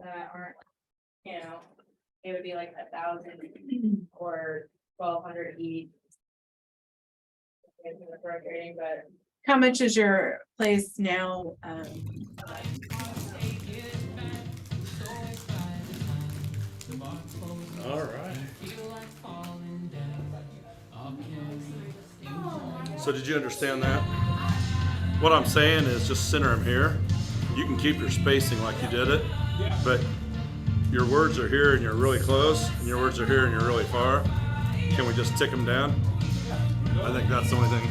that aren't, you know, it would be like 1,000 or 1,200 each. In the prorating, but How much is your place now? All right. So did you understand that? What I'm saying is just center them here. You can keep your spacing like you did it, but your words are here and you're really close, and your words are here and you're really far. Can we just tick them down? I think that's the only thing.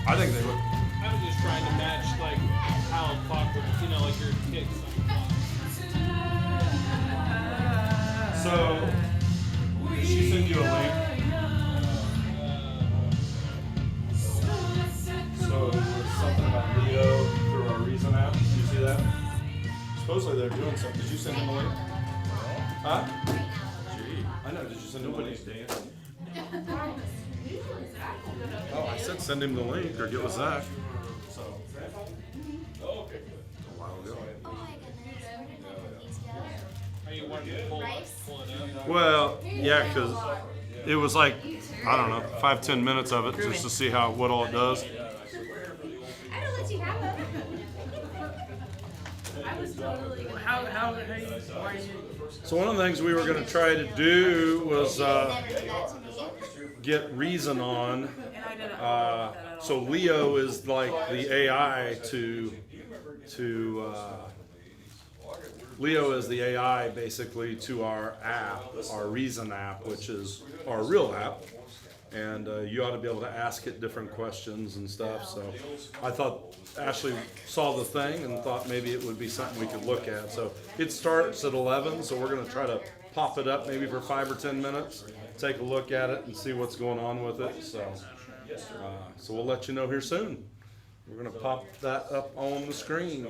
I think they would. I was just trying to match like how I'm talking, you know, like your kicks. So, did she send you a link? So, it was something about Leo through our Reason app. Did you see that? Supposedly they're doing something. Did you send them a link? Huh? Gee, I know. Did you send him a link? Oh, I said send him the link or get with Zach. So, okay, good. A while ago. Are you wanting to pull it up? Well, yeah, because it was like, I don't know, 5-10 minutes of it just to see what all it does. I don't let you have them. I was totally. Why you? So one of the things we were going to try to do was get Reason on. So Leo is like the AI Leo is the AI basically to our app, our Reason app, which is our real app. And you ought to be able to ask it different questions and stuff. So I thought Ashley saw the thing and thought maybe it would be something we could look at. So it starts at 11, so we're going to try to pop it up maybe for 5 or 10 minutes, take a look at it and see what's going on with it. So we'll let you know here soon. We're going to pop that up on the screen.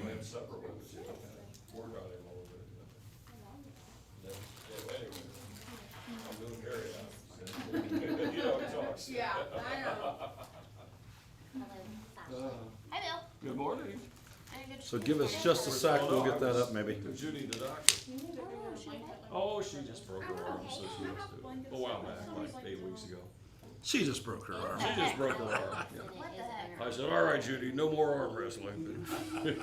Yeah, I know. Hi, Bill. Good morning. So give us just a sec, we'll get that up maybe. Judy, the doctor. Oh, she just broke her arm, so she has to. A while back, like 8 weeks ago. She just broke her arm. She just broke her arm. Yeah. What the heck? I said, all right, Judy, no more arm wrestling. Well,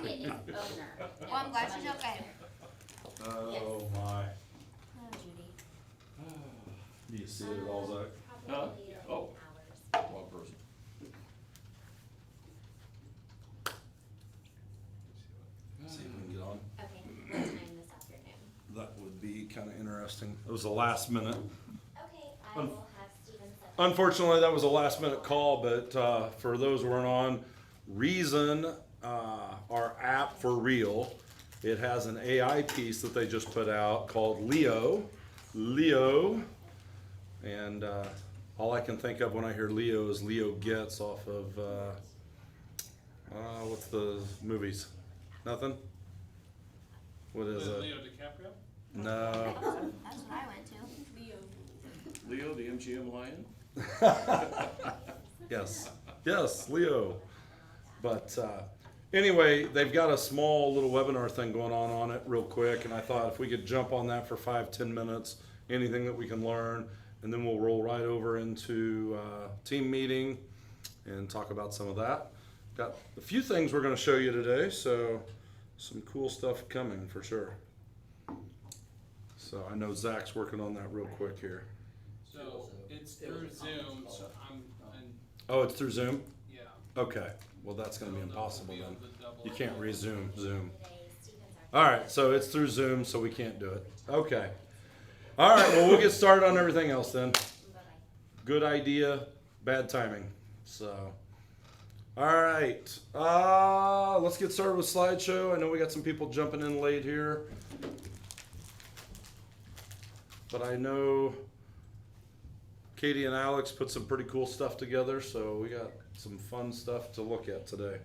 I'm glad she's okay. Oh my. Oh, Judy. Do you see it at all, Zach? Huh? Oh, one person. See if we can get on. Okay, what time this afternoon? That would be kind of interesting. It was a last minute. Okay, I will have Steven set. Unfortunately, that was a last minute call, but for those who weren't on, Reason, our app for real, it has an AI piece that they just put out called Leo. And all I can think of when I hear Leo is Leo Getz off of, what's the movies? Nothing? What is it? Leo DiCaprio? No. That's what I went to. Leo, the MGM Lion. Yes, Leo. But anyway, they've got a small little webinar thing going on it real quick, and I thought if we could jump on that for 5-10 minutes, anything that we can learn, and then we'll roll right over into team meeting and talk about some of that. Got a few things we're going to show you today, so some cool stuff coming for sure. So I know Zach's working on that real quick here. So it's through Zoom, so Oh, it's through Zoom? yeah. Okay, well that's going to be impossible then. You can't resume Zoom. Steven's All right, so it's through Zoom, so we can't do it. Okay. All right, well, we'll get started on everything else then. Good idea, bad timing. So, all right. Let's get started with slideshow. I know we got some people jumping in late here. But I know Katie and Alex put some pretty cool stuff together, so we got some fun stuff to look at today.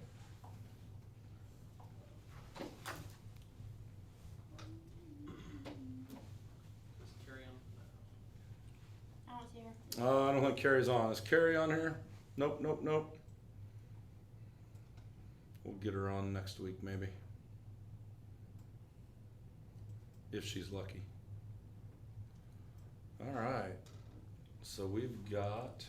Carry on. I don't see her. I don't think Carrie's on. Is Carrie on here? Nope. We'll get her on next week, maybe. if she's lucky. All right. So we've got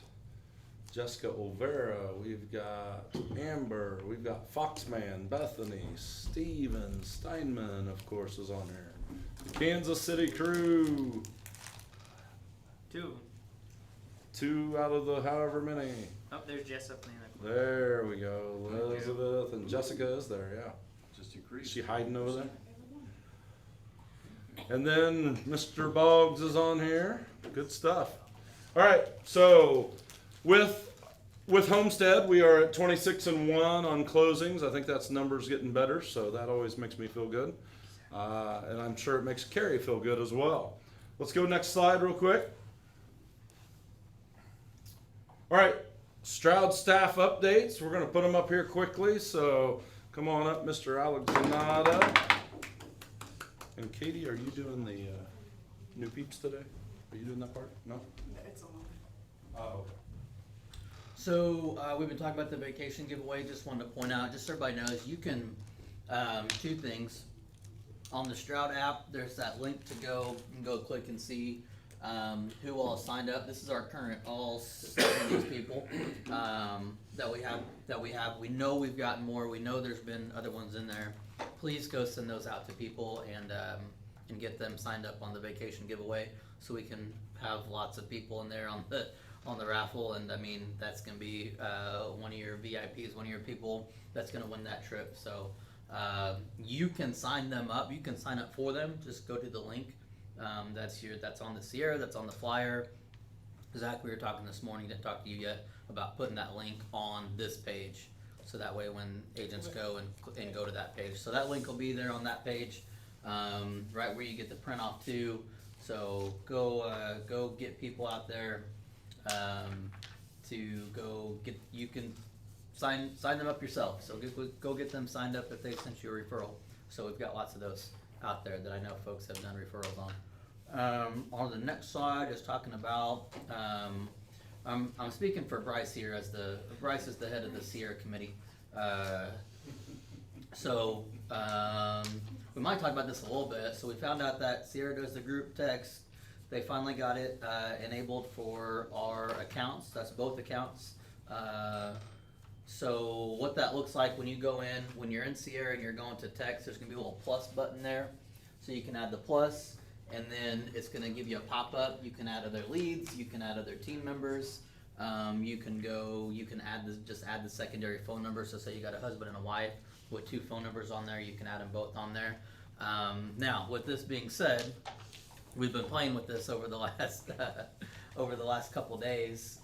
Jessica Olvera, we've got Amber, we've got Foxman, Bethany, Steven, Steinman, of course, is on there. The Kansas City crew, 2. 2 out of the however many. Oh, there's Jess up there. There we go. Elizabeth and Jessica is there, yeah. Just Is increase. she hiding over there? And then Mr. Boggs is on here. Good stuff. All right, so with Homestead, we are at 26-1 on closings. I think that's numbers getting better, so that always makes me feel good. And I'm sure it makes Carrie feel good as well. Let's go next slide real quick. All right, Stroud staff updates. We're going to put them up here quickly, so come on up, Mr. Alexanada. And Katie, are you doing the new peeps today? Are you doing that part? No? It's on. Oh, okay. So we've been talking about the vacation giveaway. Just wanted to point out, just so everybody knows, you can 2 things on the Stroud app. There's that link to go. You can go click and see who all signed up. This is our current all 7 of these people that we have. We know we've gotten more. We know there's been other ones in there. Please go send those out to people and get them signed up on the vacation giveaway, so we can have lots of people in there on the raffle. And I mean, that's gonna be one of your VIPs, one of your people that's gonna win that trip. So you can sign them up. You can sign up for them. Just go to the link. That's on the Sierra. That's on the flyer. Zach, we were talking this morning. Didn't talk to you yet about putting that link on this page, so that way when agents go and go to that page, so that link will be there on that page, right where you get the print off too. So go get people out there to go get. You can sign them up yourself. So go get them signed up if they sent you a referral. So we've got lots of those out there that I know folks have done referrals on. On the next slide is talking about. I'm speaking for Bryce here, as Bryce is the head of the Sierra committee. So we might talk about this a little bit. So we found out that Sierra does the group text. They finally got it enabled for our accounts. That's both accounts. So what that looks like when you go in, when you're in Sierra and you're going to text, there's gonna be a little plus button there. So you can add the plus, and then it's gonna give you a pop-up. You can add other leads, you can add other team members. You can just add the secondary phone number. So say you got a husband and a wife with 2 phone numbers on there, you can add them both on there. Now, with this being said, we've been playing with this over the last couple days,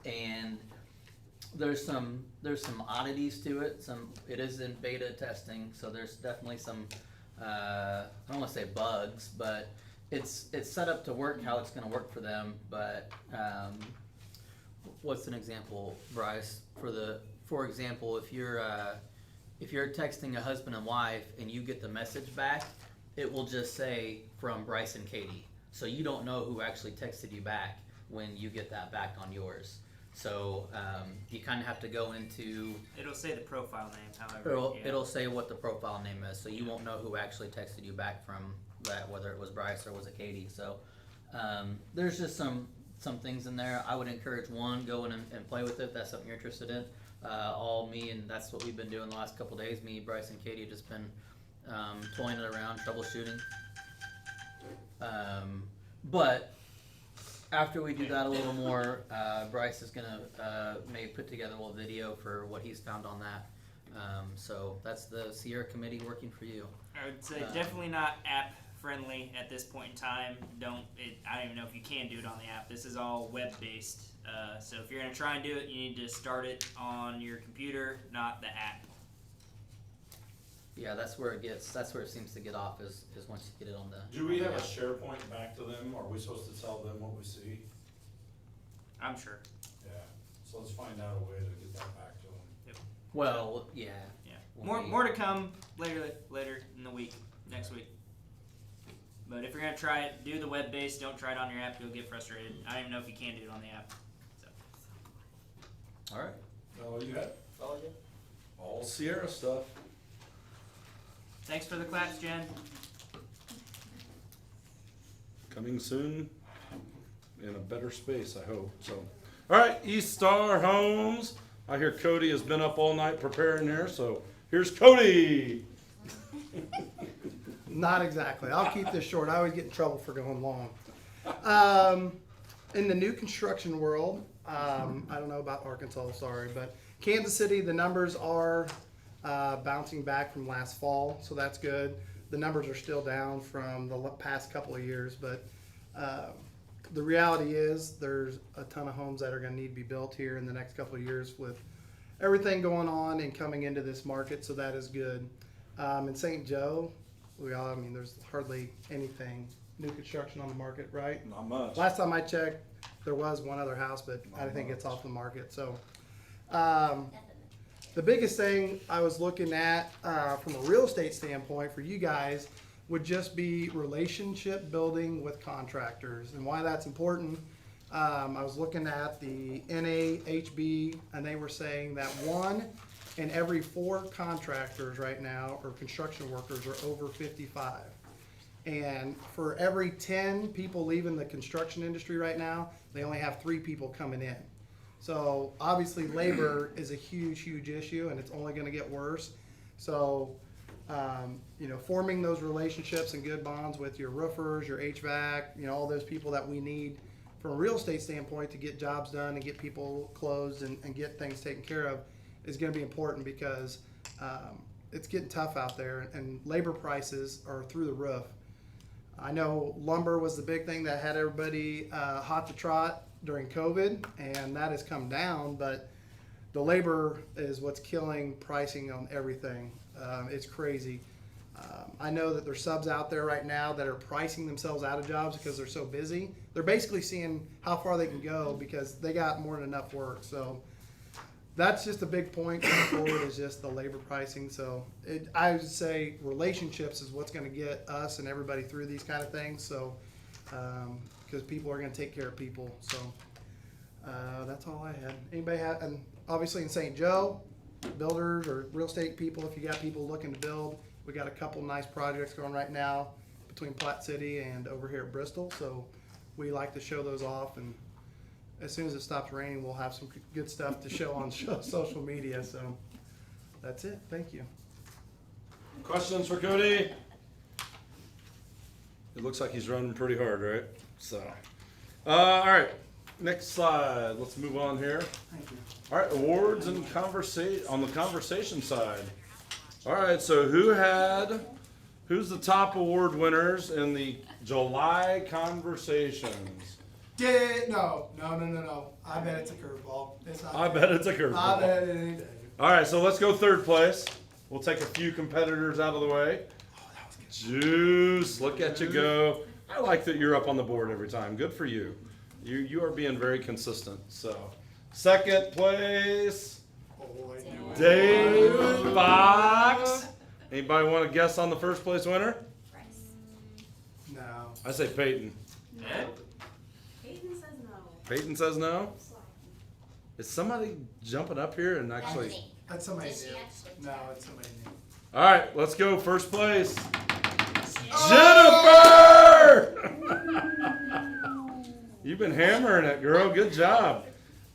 and there's some oddities to it. It is in beta testing, so there's definitely some I don't want to say bugs, but it's set up to work how it's going to work for them. But what's an example, Bryce? For example, if you're texting a husband and wife and you get the message back, it will just say from Bryce and Katie, so you don't know who actually texted you back when you get that back on yours. So you kind of have to go into. It'll say the profile name, however. It'll say what the profile name is, so you won't know who actually texted you back from that, whether it was Bryce or was it Katie. So there's just some things in there. I would encourage go in and play with it if that's something you're interested in. And that's what we've been doing the last couple days. Me, Bryce, and Katie have just been toying it around, troubleshooting. But after we do that a little more, Bryce is gonna maybe put together a little video for what he's found on that. So that's the Sierra committee working for you. I would say definitely not app friendly at this point in time. I don't even know if you can do it on the app. This is all web based. So if you're gonna try and do it, you need to start it on your computer, not the app. Yeah, that's where it seems to get off is once you get it on the. Do we have a SharePoint back to them? Are we supposed to tell them what we see? I'm sure. Yeah, so let's find out a way to get that back to them. Well, yeah. Yeah. More to come later in the week, next week. But if you're gonna try it, do the web based. Don't try it on your app. You'll get frustrated. I don't even know if you can do it on the app. So. All right. All you had? All Sierra stuff. Thanks for the claps, Jen. coming soon in a better space, I hope. So, all right, East Star Homes. I hear Cody has been up all night preparing here, so here's Cody. Not exactly. I'll keep this short. I always get in trouble for going long. In the new construction world, I don't know about Arkansas, sorry, but Kansas City, the numbers are bouncing back from last fall, so that's good. The numbers are still down from the past couple of years, but the reality is there's a ton of homes that are going to need to be built here in the next couple of years with everything going on and coming into this market, so that is good. In St. Joe, there's hardly anything new construction on the market, right? Not much. Last time I checked, there was one other house, but I think it's off the market. So, the biggest thing I was looking at from a real estate standpoint for you guys would just be relationship building with contractors, and why that's important. I was looking at the NAHB, and they were saying that 1 in every 4 contractors right now, or construction workers, are over 55. And for every 10 people leaving the construction industry right now, they only have 3 people coming in. So obviously labor is a huge, huge issue, and it's only going to get worse. So, forming those relationships and good bonds with your roofers, your HVAC, all those people that we need from a real estate standpoint to get jobs done and get people closed and get things taken care of is going to be important, because it's getting tough out there, and labor prices are through the roof. I know lumber was the big thing that had everybody hot to trot during COVID, and that has come down, but the labor is what's killing pricing on everything. It's crazy. I know that there's subs out there right now that are pricing themselves out of jobs because they're so busy. They're basically seeing how far they can go because they got more than enough work. So that's just a big point going forward, is just the labor pricing. So I would say relationships is what's going to get us and everybody through these kind of things. So because people are going to take care of people. So that's all I had. Anybody have? And obviously in St. Joe, builders or real estate people, if you got people looking to build, we got a couple nice projects going right now between Platte City and over here at Bristol. So we like to show those off, and as soon as it stops raining, we'll have some good stuff to show on social media. So that's it. Thank you. Questions for Cody? It looks like he's running pretty hard, right? So, all right, next slide. Let's move on here. Thank you. All right, awards and on the conversation side. All right, so who's the top award winners in the July conversations? No. I bet it's a curveball. I bet it's a curveball. I bet it ain't. All right, so let's go third place. We'll take a few competitors out of the way. Juice, look at you go. I like that you're up on the board every time. Good for you. You are being very consistent. So, second place, Dave Fox. Anybody want to guess on the first place winner? No. I say Peyton. Peyton says no. Peyton says no? Is somebody jumping up here and actually... Bethany. That's somebody's Did she name. actually No, tell? it's somebody's name. All right, let's go. First place. Jennifer! You've been hammering it, girl. Good job.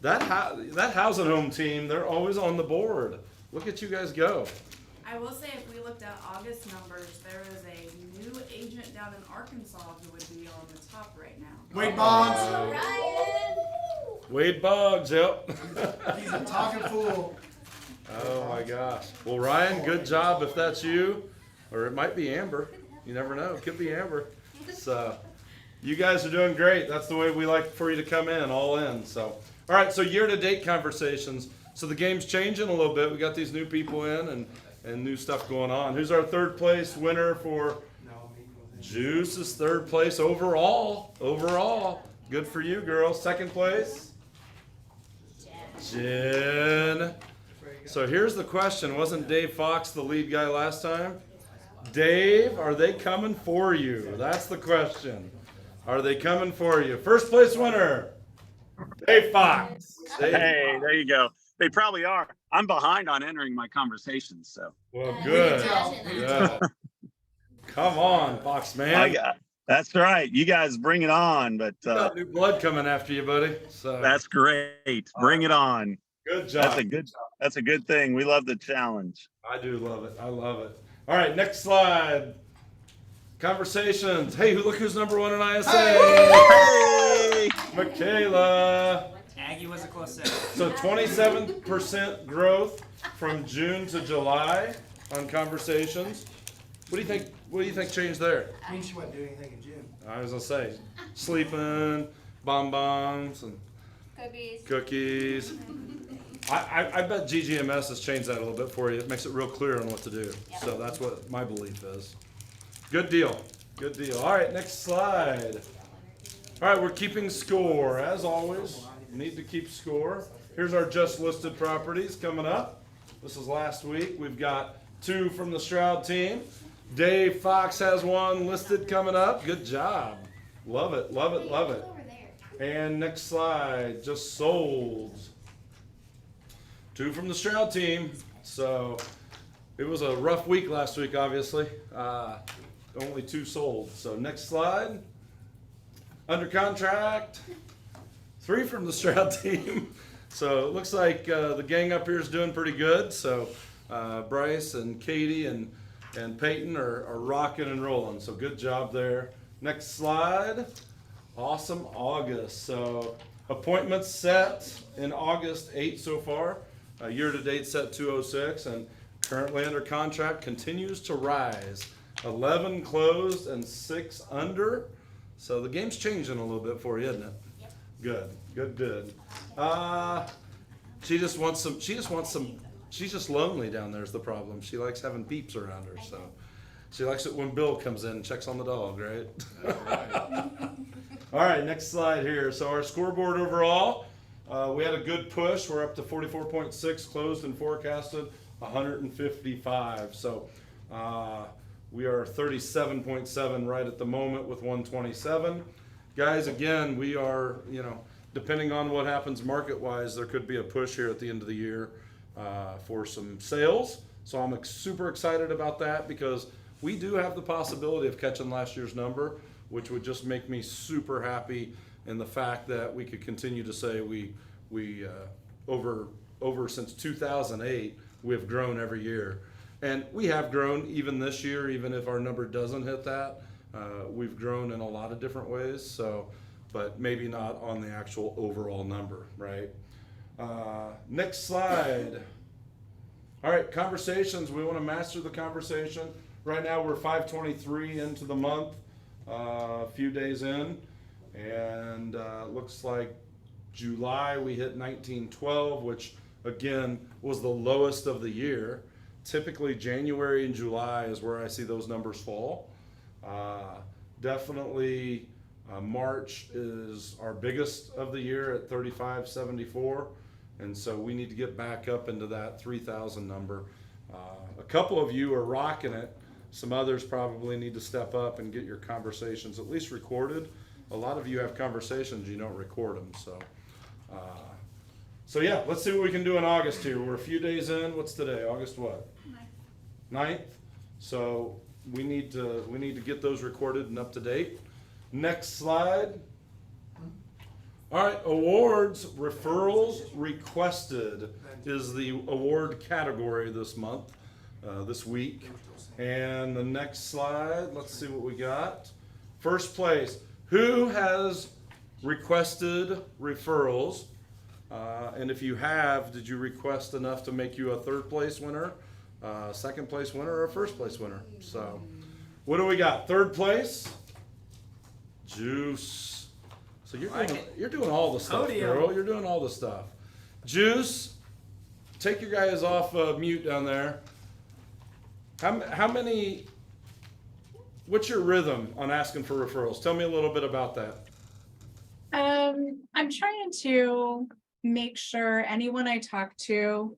That housing home team, they're always on the board. Look at you guys go. I will say, if we looked at August numbers, there is a new agent down in Arkansas who would be on the top right now. Wade Bonds. Oh, Ryan! Wade Boggs, yep. He's a talking fool. Oh my gosh. Well, Ryan, good job if that's you. Or it might be Amber. You never know. It could be Amber. So you guys are doing great. That's the way we like for you to come in, all in. So, all right, so year-to-date conversations. So the game's changing a little bit. We got these new people in and new stuff going on. Who's our third place winner for Juice's third place overall? Overall. Good for you, girls. Second place? Jen. So here's the question. Wasn't Dave Fox the lead guy last time? Dave, are they coming for you? That's the question. Are they coming for you? First place winner, Dave Fox. Hey, there you go. They probably are. I'm behind on entering my conversations, so. Well, good. Imagine that. Good. Come on, Fox man. That's right. You guys bring it on, but You got new blood coming after you, buddy. So that's great. Bring it on. good job. That's a good thing. We love the challenge. I do love it. I love it. All right, next slide. Conversations. Hey, look who's number one in ISA. Hey! Michaela. Aggie was a close second. So 27% growth from June to July on conversations. What do you think? What do you think changed there? I mean, she wouldn't do anything in June. I was gonna say, sleeping, bonbons, and cookies. I bet GGMS has changed that a little bit for you. It makes it real clear on what to do. So that's what my belief is. Good deal. Good deal. All right, next slide. All right, we're keeping score as always. Need to keep score. Here's our just listed properties coming up. This is last week. We've got 2 from the Stroud team. Dave Fox has 1 listed coming up. Good job. Love it, love it, love it. And next slide, just sold. 2 from the Stroud team. So it was a rough week last week, obviously. Only 2 sold. So next slide. Under contract. 3 from the Stroud team. So it looks like the gang up here is doing pretty good. So Bryce and Katie and Peyton are rocking and rolling. So good job there. Next slide. Awesome August. So appointments set in August, 8 so far. Year to date set 206 and currently under contract continues to rise. 11 closed and 6 under. So the game's changing a little bit for you, isn't it? Yep. Good, good, good. She just wants some, she's just lonely down there is the problem. She likes having peeps around her, so. She likes it when Bill comes in and checks on the dog, right? All right, next slide here. So our scoreboard overall, we had a good push. We're up to 44.6 closed and forecasted 155. So we are 37.7 right at the moment with 127. Guys, again, we are, depending on what happens market-wise, there could be a push here at the end of the year for some sales. So I'm super excited about that because we do have the possibility of catching last year's number, which would just make me super happy in the fact that we could continue to say we over since 2008, we've grown every year. And we have grown even this year, even if our number doesn't hit that. We've grown in a lot of different ways, so, but maybe not on the actual overall number, right? Next slide. All right, conversations. We want to master the conversation. Right now we're 5:23 into the month, a few days in, and looks like July we hit 1912, which again was the lowest of the year. Typically January and July is where I see those numbers fall. Definitely March is our biggest of the year at 3574, and so we need to get back up into that 3,000 number. A couple of you are rocking it. Some others probably need to step up and get your conversations at least recorded. A lot of you have conversations, you don't record them, so. So yeah, let's see what we can do in August here. We're a few days in. What's today? August what? 9th. So we need to get those recorded and up to date. Next slide. All right, awards, referrals requested is the award category this month, this week. And the next slide, let's see what we got. First place, who has requested referrals? And if you have, did you request enough to make you a 3rd place winner, 2nd place winner, or a 1st place winner? So what do we got? 3rd place, Juice. So you're doing all the stuff, girl. You're doing all the stuff. Juice, take your guys off mute down there. How many, what's your rhythm on asking for referrals? Tell me a little bit about that. I'm trying to make sure anyone I talk to,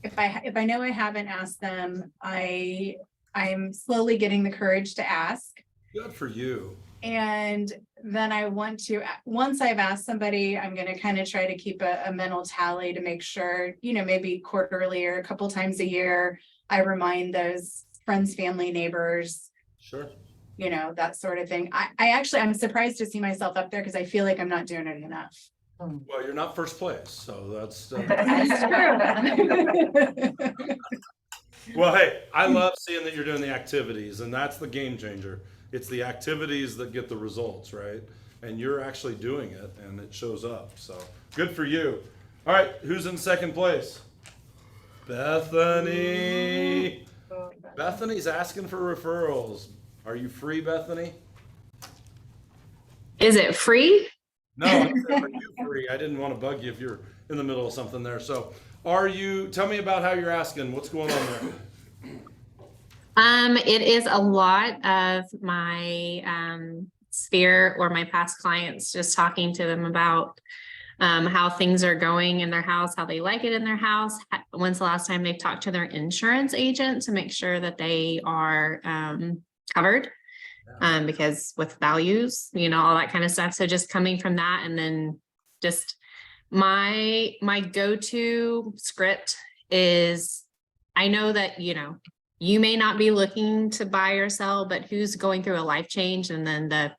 if I know I haven't asked them, I'm slowly getting the courage to ask. Good for you. And then I want to, once I've asked somebody, I'm going to kind of try to keep a mental tally to make sure, maybe quarterly or a couple times a year, I remind those friends, family, neighbors. Sure. you know, that sort of thing. I'm surprised to see myself up there because I feel like I'm not doing it enough. Well, you're not first place, so that's. That's true. Well, hey, I love seeing that you're doing the activities, and that's the game changer. It's the activities that get the results, right? And you're actually doing it, and it shows up. So good for you. All right, who's in second place? Bethany. Bethany's asking for referrals. Are you free, Bethany? Is it free? No, I said, are you free? I didn't want to bug you if you're in the middle of something there. So tell me about how you're asking. What's going on there? It is a lot of my sphere or my past clients, just talking to them about how things are going in their house, how they like it in their house. When's the last time they've talked to their insurance agent to make sure that they are covered? Because with values, you know, all that kind of stuff. So just coming from that, and then just my go-to script is, I know that, you know, you may not be looking to buy or sell, but who's going through a life change. And then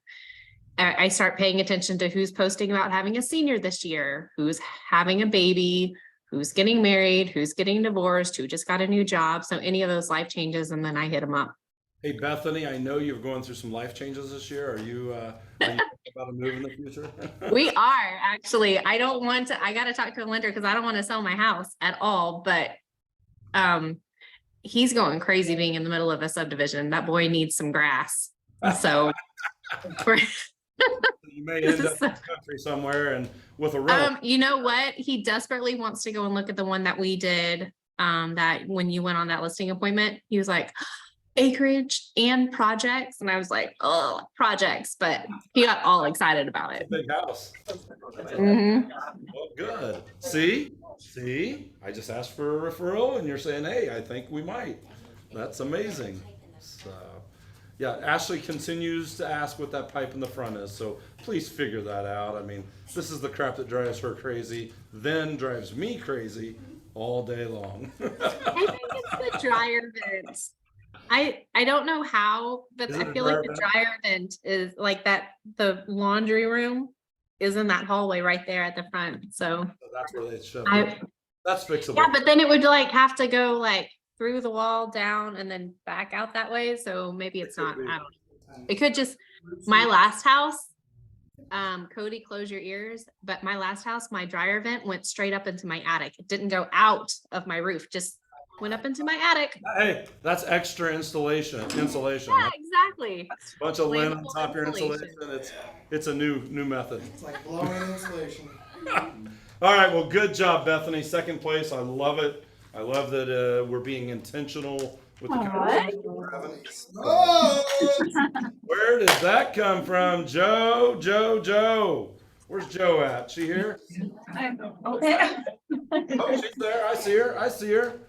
I start paying attention to who's posting about having a senior this year, who's having a baby, who's getting married, who's getting divorced, who just got a new job. So any of those life changes, and then I hit them up. Hey, Bethany, I know you're going through some life changes this year. Are you thinking about a move in the future? We are actually. I got to talk to a lender because I don't want to sell my house at all. But he's going crazy being in the middle of a subdivision. That boy needs some grass. So you may end up in the country somewhere and with a rental. You know what? He desperately wants to go and look at the one that we did. That when you went on that listing appointment, he was like, acreage and projects, and I was like, oh, projects, but he got all excited about it. Big house. Mm-hmm. Well, good. See, I just asked for a referral, and you're saying, hey, I think we might. That's amazing. So, yeah, Ashley continues to ask what that pipe in the front is, so please figure that out. I mean, this is the crap that drives her crazy, then drives me crazy all day long. I think it's the dryer vent. I don't know how, but I feel like the dryer vent is like that. The laundry room is in that hallway right there at the front. So that's where they should. That's fixable. Yeah, but then it would like have to go like through the wall down and then back out that way. So maybe it's not. I don't know. It could just, my last house, Cody, close your ears. But my last house, my dryer vent went straight up into my attic. It didn't go out of my roof, just went up into my attic. Hey, that's extra insulation. Yeah, exactly. Bunch of lint on top of your insulation. It's a new method. It's like blowing insulation. All right, well, good job, Bethany. Second place. I love it. I love that we're being intentional with the conversation. Where did that come from? Joe. Where's Joe at? She here? Oh, she's there. I see her.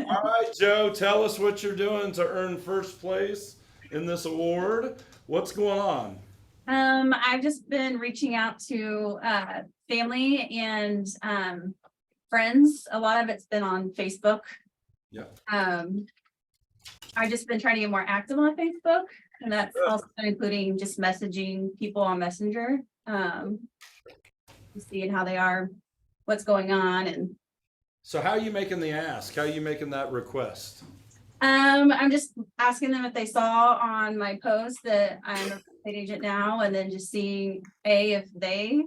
All right, Joe, tell us what you're doing to earn first place in this award. What's going on? I've just been reaching out to family and friends. A lot of it's been on Facebook. Yeah. I've just been trying to get more active on Facebook, and that's also including just messaging people on Messenger. Seeing how they are, what's going on. And so how are you making the ask? How are you making that request? I'm just asking them if they saw on my post that I'm a real estate agent now, and then just seeing if they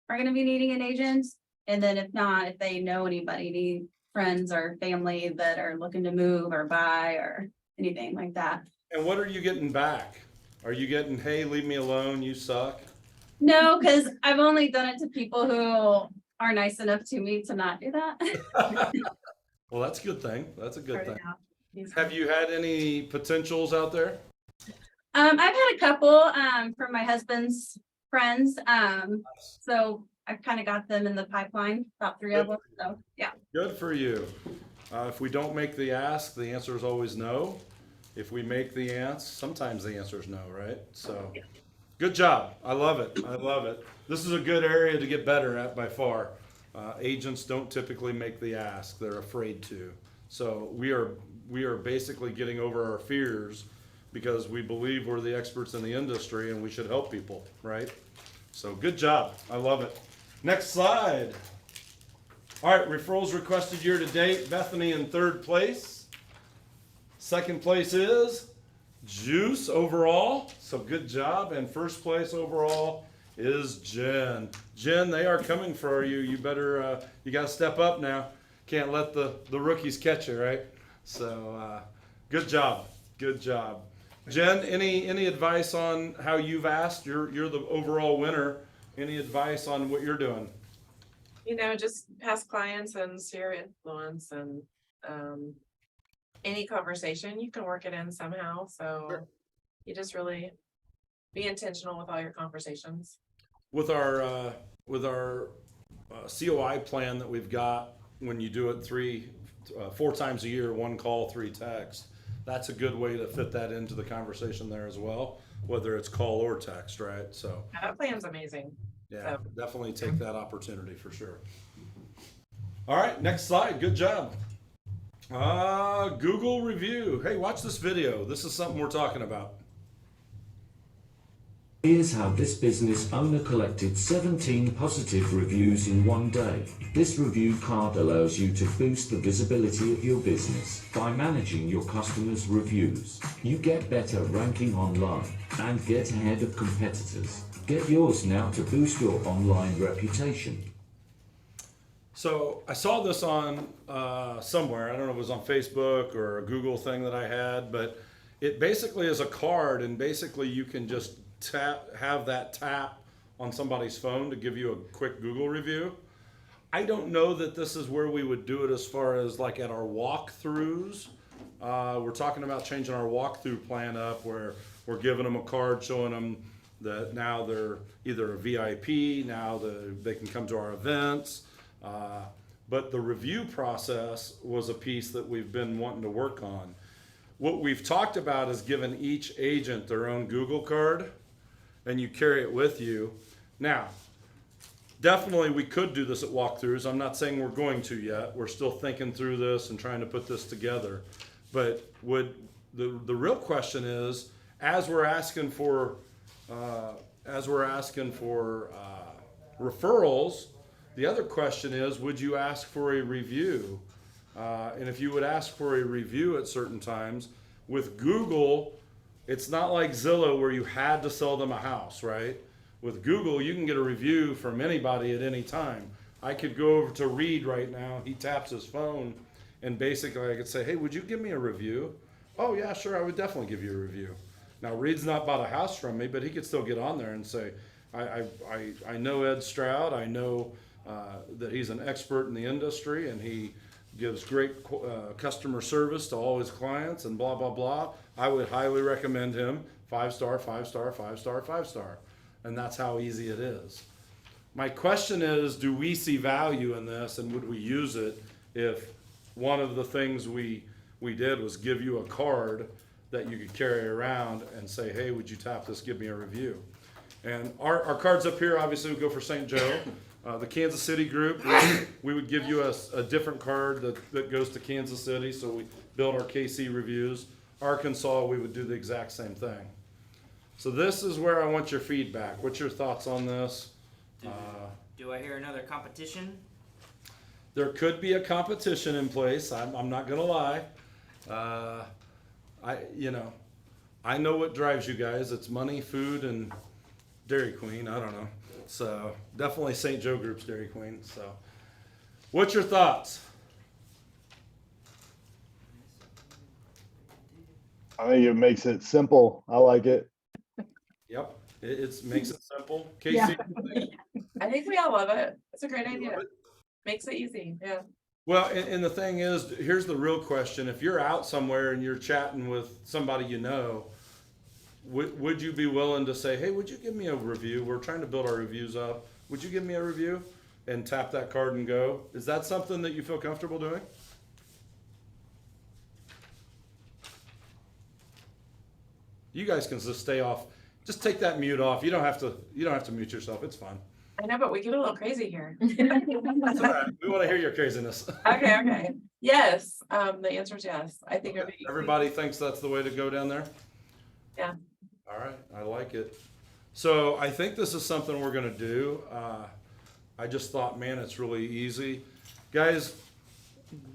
are going to be needing an agent, and then if not, if they know anybody, any friends or family that are looking to move or buy or anything like that. And what are you getting back? Are you getting, hey, leave me alone, you suck? No, because I've only done it to people who are nice enough to me to not do that. Well, that's a good thing. That's a good thing. Have you had any potentials out there? I've had a couple from my husband's friends. So I've kind of got them in the pipeline, about 3 of them. So yeah. Good for you. If we don't make the ask, the answer is always no. If we make the ask, sometimes the answer is no, right? So good job. I love it. This is a good area to get better at by far. Agents don't typically make the ask. They're afraid to. So we are basically getting over our fears because we believe we're the experts in the industry and we should help people, right? So good job. I love it. Next slide. All right, referrals requested year to date. Bethany in 3rd place. 2nd place is Juice overall. So good job. And 1st place overall is Jen. Jen, they are coming for you. You better, you got to step up now. Can't let the rookies catch you, right? So good job. Good job. Jen, any advice on how you've asked? You're the overall winner. Any advice on what you're doing? You know, just past clients and sphere influence and any conversation, you can work it in somehow. So Sure. you just really be intentional with all your conversations. With our COI plan that we've got, when you do it 4 times a year, 1 call, 3 texts, that's a good way to fit that into the conversation there as well, whether it's call or text, right? So That plan's amazing. yeah, definitely take that opportunity for sure. All right, next slide. Good job. Google review. Hey, watch this video. This is something we're talking about. Here's how this business owner collected 17 positive reviews in one day. This review card allows you to boost the visibility of your business by managing your customers' reviews. You get better ranking online and get ahead of competitors. Get yours now to boost your online reputation. So I saw this on somewhere. I don't know if it was on Facebook or a Google thing that I had, but it basically is a card, and basically you can just have that tap on somebody's phone to give you a quick Google review. I don't know that this is where we would do it as far as like at our walkthroughs. We're talking about changing our walkthrough plan up where we're giving them a card showing them that now they're either a VIP, now they can come to our events. But the review process was a piece that we've been wanting to work on. What we've talked about is giving each agent their own Google card, and you carry it with you. Now, definitely we could do this at walkthroughs. I'm not saying we're going to yet. We're still thinking through this and trying to put this together. But the real question is, as we're asking for referrals, the other question is, would you ask for a review? And if you would ask for a review at certain times, with Google, it's not like Zillow where you had to sell them a house, right? With Google, you can get a review from anybody at any time. I could go over to Reed right now. He taps his phone, and basically I could say, hey, would you give me a review? Oh yeah, sure, I would definitely give you a review. Now Reed's not bought a house from me, but he could still get on there and say, I know Ed Stroud. I know that he's an expert in the industry, and he gives great customer service to all his clients and blah, blah, blah. I would highly recommend him. 5-star, 5-star, 5-star, 5-star. And that's how easy it is. My question is, do we see value in this, and would we use it if one of the things we did was give you a card that you could carry around and say, hey, would you tap this, give me a review? And our cards up here obviously would go for St. Joe. The Kansas City group, we would give you a different card that goes to Kansas City, so we build our KC reviews. Arkansas, we would do the exact same thing. So this is where I want your feedback. What's your thoughts on this? Do I hear another competition? There could be a competition in place. I'm not gonna lie. I know what drives you guys. It's money, food, and Dairy Queen. I don't know. So definitely St. Joe Group's Dairy Queen. So what's your thoughts? I think it makes it simple. I like it. Yep, it makes it simple. Casey? I think we all love it. It's a great idea. Makes it easy. Yeah. Well, and the thing is, here's the real question. If you're out somewhere and you're chatting with somebody you know, would you be willing to say, hey, would you give me a review? We're trying to build our reviews up. Would you give me a review? And tap that card and go. Is that something that you feel comfortable doing? You guys can just stay off. Just take that mute off. You don't have to mute yourself. It's fine. I know, but we get a little crazy here. That's all right. We want to hear your craziness. Okay. Yes. The answer is yes. I think it'd be Everybody thinks that's the way to go down there? Yeah. All right, I like it. So I think this is something we're gonna do. I just thought, man, it's really easy. Guys,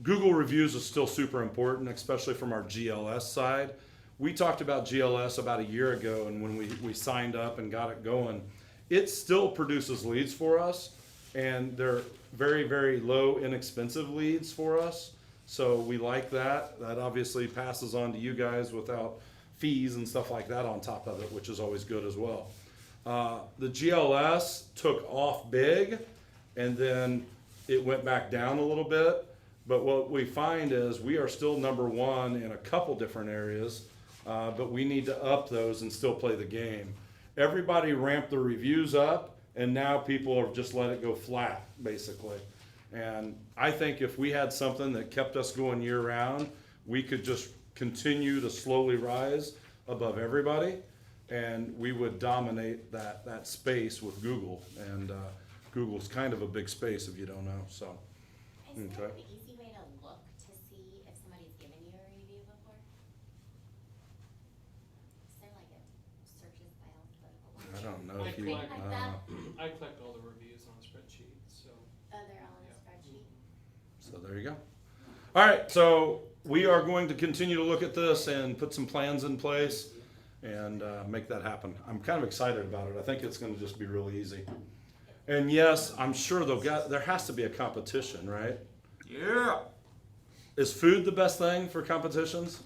Google reviews is still super important, especially from our GLS side. We talked about GLS about a year ago, and when we signed up and got it going, it still produces leads for us, and they're very, very low, inexpensive leads for us. So we like that. That obviously passes on to you guys without fees and stuff like that on top of it, which is always good as well. The GLS took off big, and then it went back down a little bit. But what we find is we are still number one in a couple different areas, but we need to up those and still play the game. Everybody ramped the reviews up, and now people have just let it go flat, basically. And I think if we had something that kept us going year round, we could just continue to slowly rise above everybody, and we would dominate that space with Google. And Google's kind of a big space if you don't know, so. Is there Okay. an easy way to look to see if somebody's given you a review before? Is there like a searches by alphabetical? I don't know I if you, collect, Like that? I collect all the reviews on a spreadsheet, so. Oh, they're all in a spreadsheet? so there you go. All right, so we are going to continue to look at this and put some plans in place and make that happen. I'm kind of excited about it. I think it's gonna just be really easy. And yes, I'm sure there has to be a competition, right? Yeah. Is food the best thing for competitions?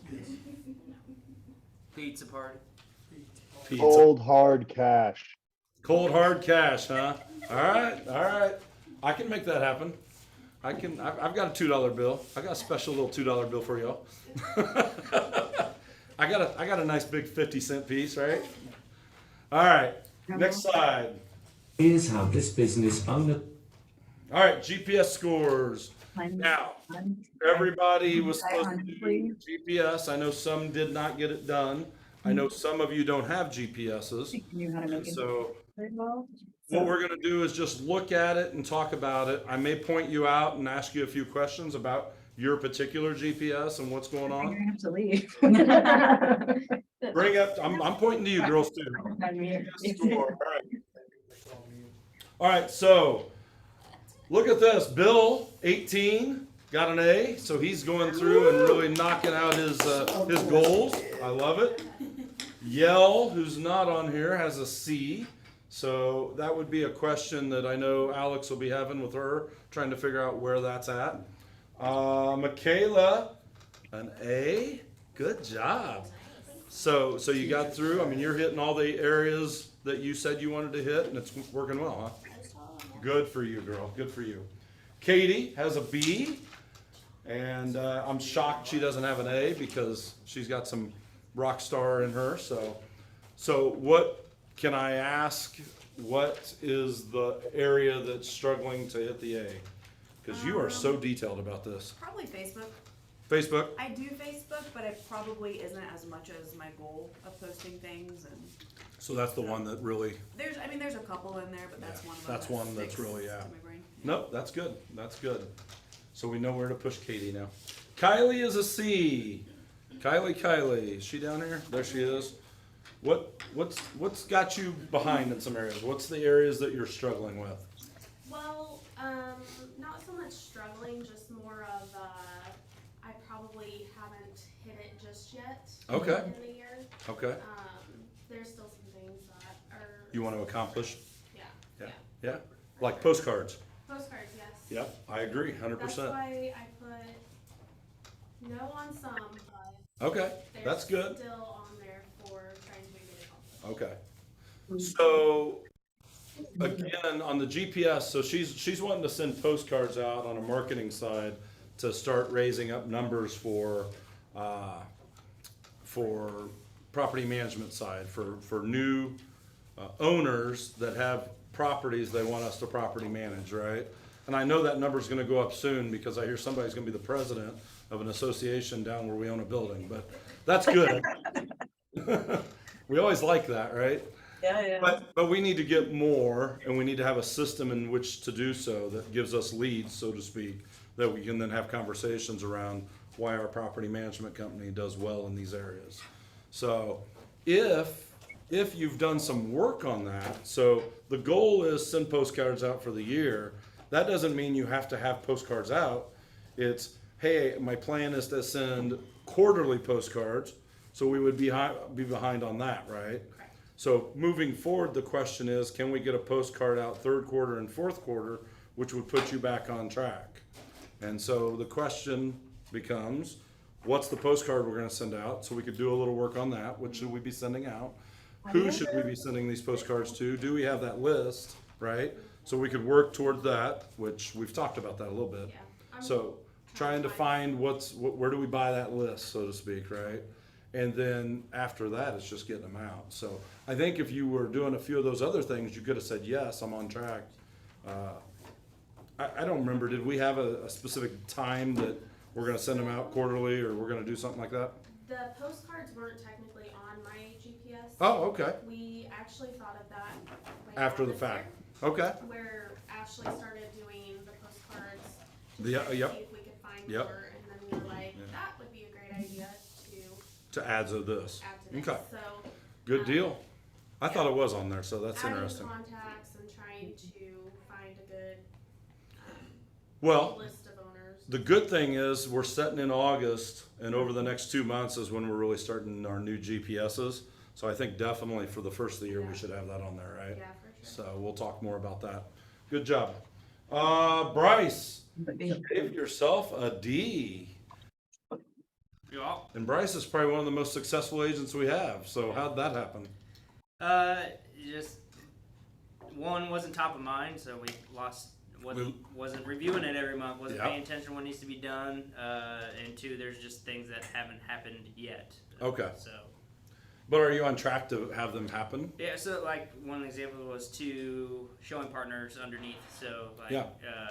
Pizza party. Pizza. Cold hard cash. Cold hard cash, huh? All right, all right. I can make that happen. I've got a $2 bill. I got a special little $2 bill for y'all. I got a nice big 50-cent piece, right? All right, next slide. Here's how this business owner. All right, GPS scores. Now, everybody was supposed to do GPS. I know some did not get it done. I know some of you don't have GPSs. And so what we're gonna do is just look at it and talk about it. I may point you out and ask you a few questions about your particular GPS and what's going on. have to leave. Bring up, I'm pointing to you girls too. GPS score, all right. All right, so look at this. Bill, 18, got an A, so he's going through and really knocking out his goals. I love it. Yell, who's not on here, has a C. So that would be a question that I know Alex will be having with her, trying to figure out where that's at. Michaela, an A. Good job. So you got through. I mean, you're hitting all the areas that you said you wanted to hit, and it's working well, huh? Good for you, girl. Good for you. Katie has a B, and I'm shocked she doesn't have an A because she's got some rock star in her. So what can I ask? What is the area that's struggling to hit the A? Because you are so detailed about this. Probably Facebook. Facebook. I do Facebook, but it probably isn't as much as my goal of posting things, and So that's the one that really. there's a couple in there, but that's one of them. That's one that's sticks really, yeah. to my brain. Nope, that's good. That's good. So we know where to push Katie now. Kylie is a C. Kylie, is she down here? There she is. What's got you behind in some areas? What's the areas that you're struggling with? Well, not so much struggling, just more of, I probably haven't hit it just yet. Okay. In the year. Okay. There's still some things that are. You want to accomplish? Yeah. Yeah. Like postcards. Postcards, yes. Yep, I agree, 100%. That's why I put no on some, but. Okay, they're that's good. Still on there for trying to make it accomplished. Okay. So again, on the GPS, so she's wanting to send postcards out on a marketing side to start raising up numbers for property management side, for new owners that have properties they want us to property manage, right? And I know that number's gonna go up soon because I hear somebody's gonna be the president of an association down where we own a building, but that's good. We always like that, right? Yeah. But we need to get more, and we need to have a system in which to do so that gives us leads, so to speak, that we can then have conversations around why our property management company does well in these areas. So if you've done some work on that, so the goal is send postcards out for the year. That doesn't mean you have to have postcards out. It's, hey, my plan is to send quarterly postcards, so we would be behind on that, right? So moving forward, the question is, can we get a postcard out third quarter and fourth quarter, which would put you back on track? And so the question becomes, what's the postcard we're gonna send out? So we could do a little work on that. What should we be sending out? Who should we be sending these postcards to? Do we have that list, right? So we could work toward that, which we've talked about that a little bit. So trying to find where do we buy that list, so to speak, right? And then after that, it's just getting them out. So I think if you were doing a few of those other things, you could have said, yes, I'm on track. I don't remember, did we have a specific time that we're gonna send them out quarterly, or we're gonna do something like that? The postcards weren't technically on my GPS. Oh, okay. We actually thought of that like After the this fact. year, Okay. where Ashley started doing the postcards to Yeah, see yep. if we could find Yep. more, and then we were like, that would be a great idea To add to this. add to this. Okay. So Good deal. I thought it was on there, so that's adding interesting. contacts and trying to find a good Well, list of owners. the good thing is we're setting in August, and over the next 2 months is when we're really starting our new GPSs. So I think definitely for the first of the year, we should have that on there, right? Yeah, for sure. So we'll talk more about that. Good job. Bryce, give yourself a D. Yeah. And Bryce is probably one of the most successful agents we have. So how'd that happen? Just one wasn't top of mind, so we wasn't reviewing it every month, wasn't Yep. paying attention to what needs to be done, and two, there's just things that haven't happened yet. Okay. So But are you on track to have them happen? yeah, so like one example was two showing partners underneath, so like Yeah.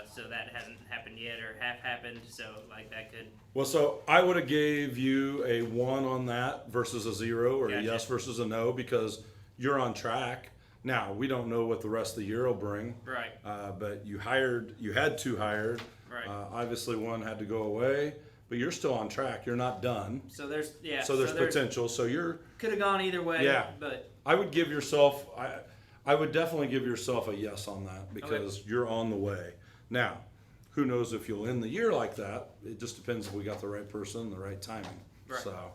So that hasn't happened yet or half happened, so like that could. Well, so I would have gave you a 1 on that versus a 0, or a Gotcha. yes versus a no, because you're on track. Now, we don't know what the rest of the year will bring. Right. But you had 2 hired. Right. Obviously one had to go away, but you're still on track. You're not done. So there's So there's potential. So you're. Could have gone either way. Yeah. But I would give yourself, I would definitely give yourself a yes on that, because you're on the way. Now, who knows if you'll end the year like that? It just depends if we got the right person, the right timing. Right. So,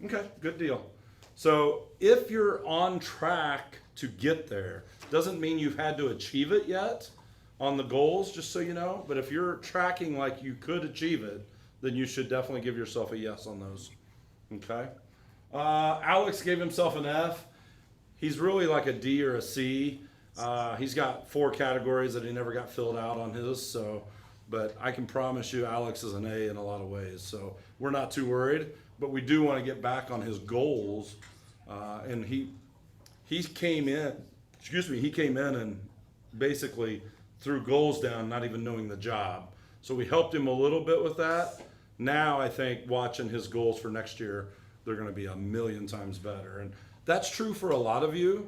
okay, good deal. So if you're on track to get there, doesn't mean you've had to achieve it yet on the goals, just so you know. But if you're tracking like you could achieve it, then you should definitely give yourself a yes on those. Okay? Alex gave himself an F. He's really like a D or a C. He's got 4 categories that he never got filled out on his. So, but I can promise you, Alex is an A in a lot of ways. So we're not too worried. But we do want to get back on his goals. And he came in. He came in and basically threw goals down, not even knowing the job. So we helped him a little bit with that. Now I think watching his goals for next year, they're going to be 1,000,000 times better. And that's true for a lot of you.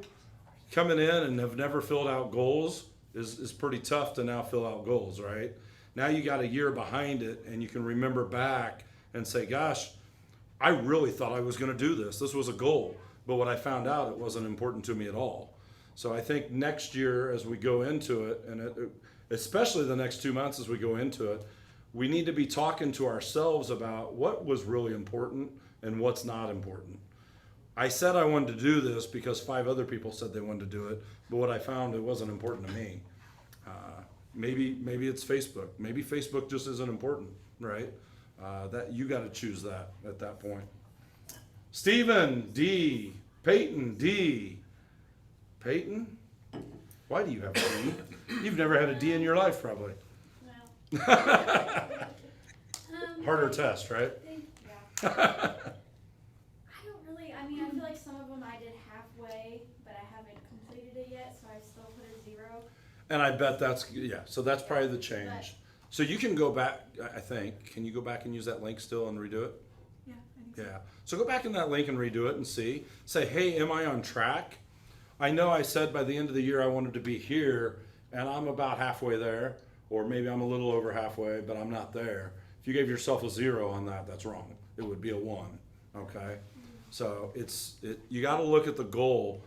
Coming in and have never filled out goals is pretty tough to now fill out goals, right? Now you got a year behind it, and you can remember back and say, gosh, I really thought I was going to do this. This was a goal. But what I found out, it wasn't important to me at all. So I think next year as we go into it, and especially the next 2 months as we go into it, we need to be talking to ourselves about what was really important and what's not important. I said I wanted to do this because 5 other people said they wanted to do it, but what I found, it wasn't important to me. Maybe it's Facebook. Maybe Facebook just isn't important, right? That you got to choose that at that point. Stephen, D. Peyton, D. Peyton? Why do you have a D? You've never had a D in your life, probably. Harder test, right? Yeah. I don't really, I mean, I feel like some of them I did halfway, but I haven't completed it yet, so I still put a 0. And I bet so that's probably the change. So you can go back, I think, can you go back and use that link still and redo it? Yeah, I think so. Yeah. So go back in that link and redo it and see. Say, hey, am I on track? I know I said by the end of the year I wanted to be here, and I'm about halfway there, or maybe I'm a little over halfway, but I'm not there. If you gave yourself a 0 on that, that's wrong. It would be a 1, okay? So you got to look at the goal.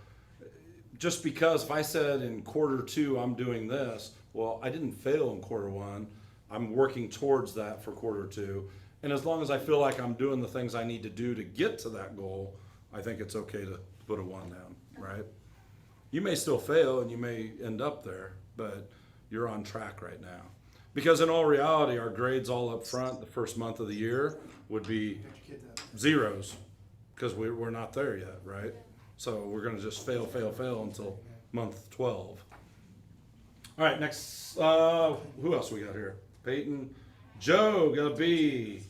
Just because if I said in quarter 2 I'm doing this, well, I didn't fail in quarter 1. I'm working towards that for quarter 2. And as long as I feel like I'm doing the things I need to do to get to that goal, I think it's okay to put a 1 down, right? You may still fail and you may end up there, but you're on track right now. Because in all reality, our grades all up front the first month of the year would be zeros because we're not there yet, right? So we're going to just fail until month 12. All right, next, who else we got here? Peyton. Joe got a B.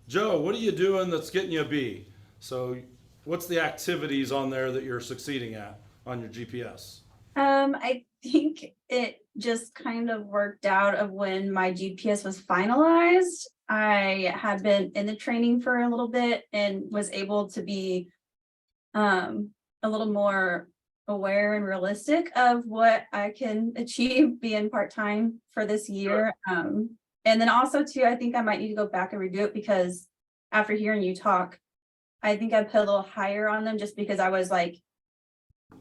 Joe, what are you doing that's getting you a B? So what's the activities on there that you're succeeding at on your GPS? I think it just kind of worked out of when my GPS was finalized. I had been in the training for a little bit and was able to be a little more aware and realistic of what I can achieve being part-time for this year. And then also too, I think I might need to go back and review it because after hearing you talk, I think I put a little higher on them just because I was like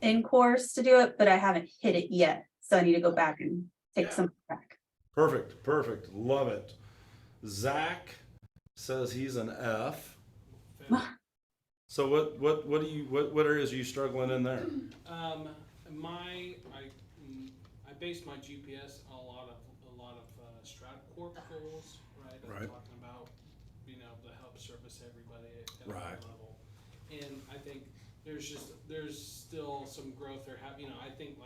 in course to do it, but I haven't hit it yet. So I need to go back and take some back. Perfect. Love it. Zach says he's an F. So what areas are you struggling in there? I based my GPS on a lot of StratCorp goals, right? I'm talking about being able to help service everybody at a high level. And I think there's still some growth there. I think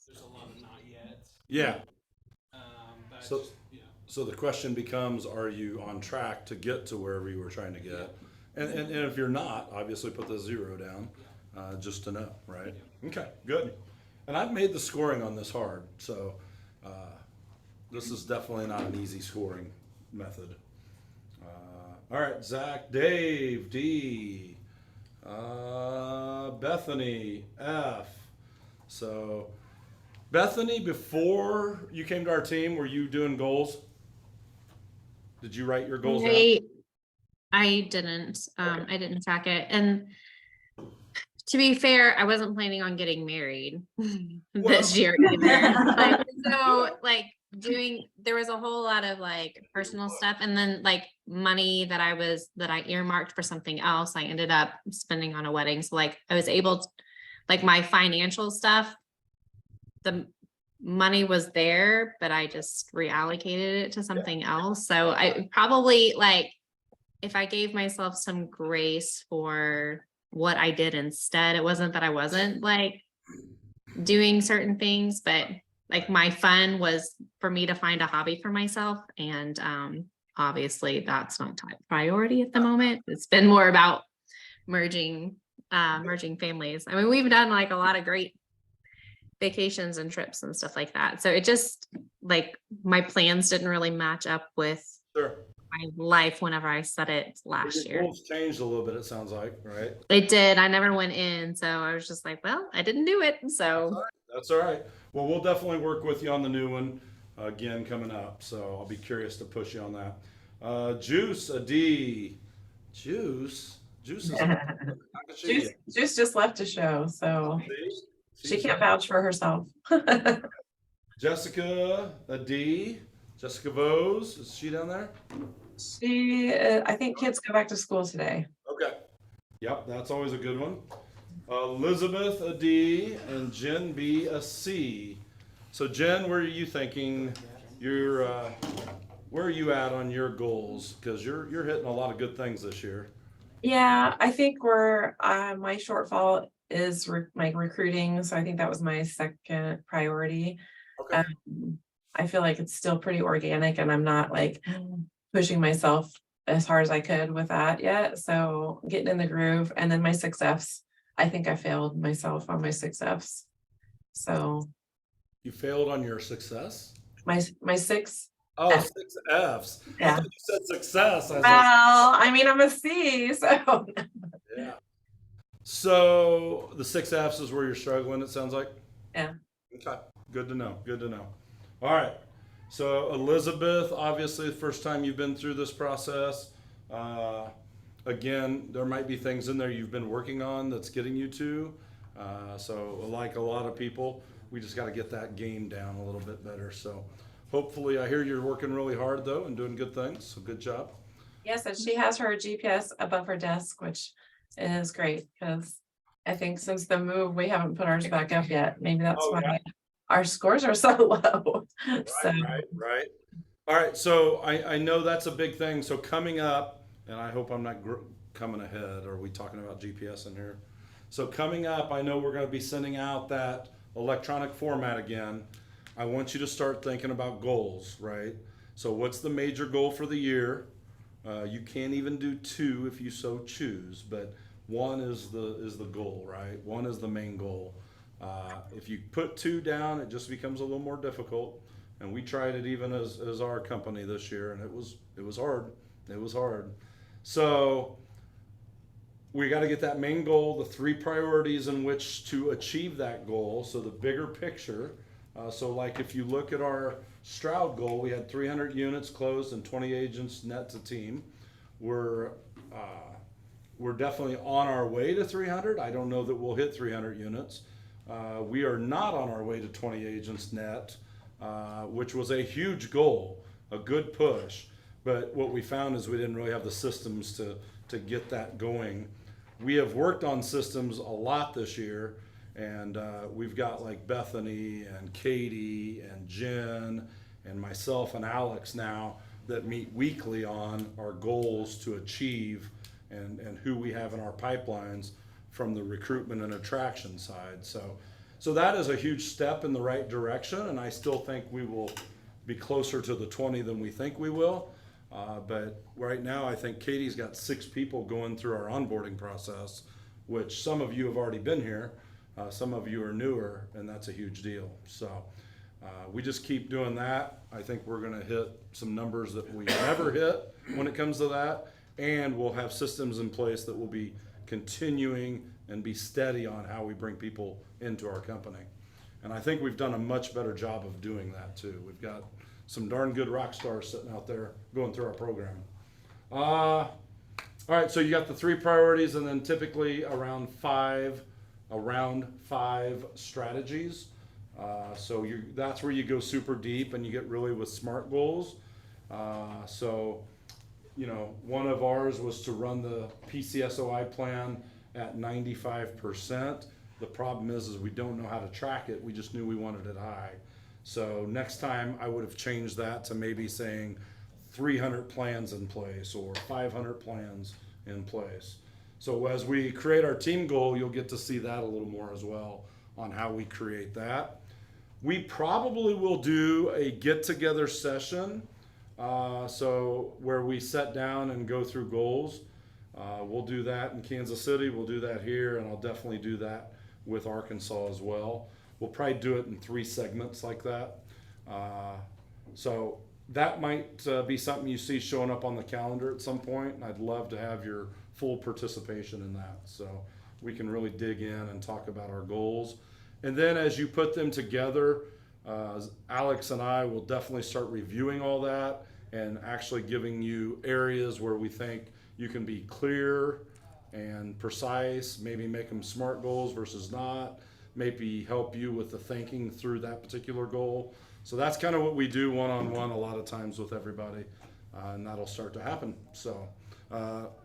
there's a lot of not yet. Yeah. So the question becomes, are you on track to get to wherever you were trying to get? And if you're not, obviously put the 0 down, just to know, right? Okay, good. And I've made the scoring on this hard, so this is definitely not an easy scoring method. All right, Zach, Dave, D, Bethany, F. So Bethany, before you came to our team, were you doing goals? Did you write your goals down? I didn't. I didn't track it. And to be fair, I wasn't planning on getting married this year either. There was a whole lot of personal stuff and then money that I earmarked for something else. I ended up spending on a wedding. So I was able to, my financial stuff, the money was there, but I just reallocated it to something else. So I probably if I gave myself some grace for what I did instead, it wasn't that I wasn't doing certain things, but my fun was for me to find a hobby for myself. And obviously that's not top priority at the moment. It's been more about merging families. I mean, we've done a lot of great vacations and trips and stuff like that. So it just my plans didn't really match up with my life whenever I set it last year. Goals changed a little bit, it sounds like, right? It did. I never went in. So I was just well, I didn't do it. So that's all right. Well, we'll definitely work with you on the new one again coming up. So I'll be curious to push you on that. Juice, a D. Juice is Juice just left a show, so she can't vouch for herself. Jessica, a D. Jessica Vose, is she down there? I think kids go back to school today. Okay. Yep, that's always a good one. Elizabeth, a D, and Jen B, a C. So Jen, where are you thinking where are you at on your goals? Because you're hitting a lot of good things this year. Yeah, I think my shortfall is my recruiting. So I think that was my second priority. Okay. I feel like it's still pretty organic and I'm not pushing myself as hard as I could with that yet. So getting in the groove, and then my 6 Fs. I think I failed myself on my 6 Fs. So you failed on your success? My 6. Oh, F. 6 Fs. Yeah. I thought you said success. I'm a C, so. Yeah. So the 6 Fs is where you're struggling, it sounds like? Yeah. Okay. Good to know. All right. So Elizabeth, obviously the first time you've been through this process, again, there might be things in there you've been working on that's getting you to. So like a lot of people, we just got to get that game down a little bit better. So hopefully, I hear you're working really hard though and doing good things. So good job. Yes, and she has her GPS above her desk, which is great because I think since the move, we haven't put ours back up yet. Maybe that's why our scores are so low. So Right. All right. So I know that's a big thing. So coming up, and I hope I'm not coming ahead. Are we talking about GPS in here? So coming up, I know we're going to be sending out that electronic format again. I want you to start thinking about goals, right? So what's the major goal for the year? You can't even do 2 if you so choose, but 1 is the goal, right? 1 is the main goal. If you put 2 down, it just becomes a little more difficult. And we tried it even as our company this year, and it was hard. It was hard. So we got to get that main goal, the 3 priorities in which to achieve that goal. So the bigger picture. So like if you look at our Stroud goal, we had 300 units closed and 20 agents net to team. We're definitely on our way to 300. I don't know that we'll hit 300 units. We are not on our way to 20 agents net, which was a huge goal, a good push. But what we found is we didn't really have the systems to get that going. We have worked on systems a lot this year, and we've got like Bethany and Katie and Jen and myself and Alex now that meet weekly on our goals to achieve and who we have in our pipelines from the recruitment and attraction side. So that is a huge step in the right direction, and I still think we will be closer to the 20 than we think we will. But right now, I think Katie's got 6 people going through our onboarding process, which some of you have already been here. Some of you are newer, and that's a huge deal. So we just keep doing that. I think we're going to hit some numbers that we never hit when it comes to that. And we'll have systems in place that will be continuing and be steady on how we bring people into our company. And I think we've done a much better job of doing that too. We've got some darn good rock stars sitting out there going through our program. All right, so you got the 3 priorities and then typically around 5 strategies. So that's where you go super deep and you get really with SMART goals. So, you know, one of ours was to run the PCSOI plan at 95%. The problem is we don't know how to track it. We just knew we wanted it high. So next time I would have changed that to maybe saying 300 plans in place or 500 plans in place. So as we create our team goal, you'll get to see that a little more as well on how we create that. We probably will do a get-together session, so where we sit down and go through goals. We'll do that in Kansas City, we'll do that here, and I'll definitely do that with Arkansas as well. We'll probably do it in 3 segments like that. So that might be something you see showing up on the calendar at some point, and I'd love to have your full participation in that. So we can really dig in and talk about our goals. And then as you put them together, Alex and I will definitely start reviewing all that and actually giving you areas where we think you can be clear and precise, maybe make them SMART goals versus not, maybe help you with the thinking through that particular goal. So that's kind of what we do one-on-one a lot of times with everybody, and that'll start to happen. So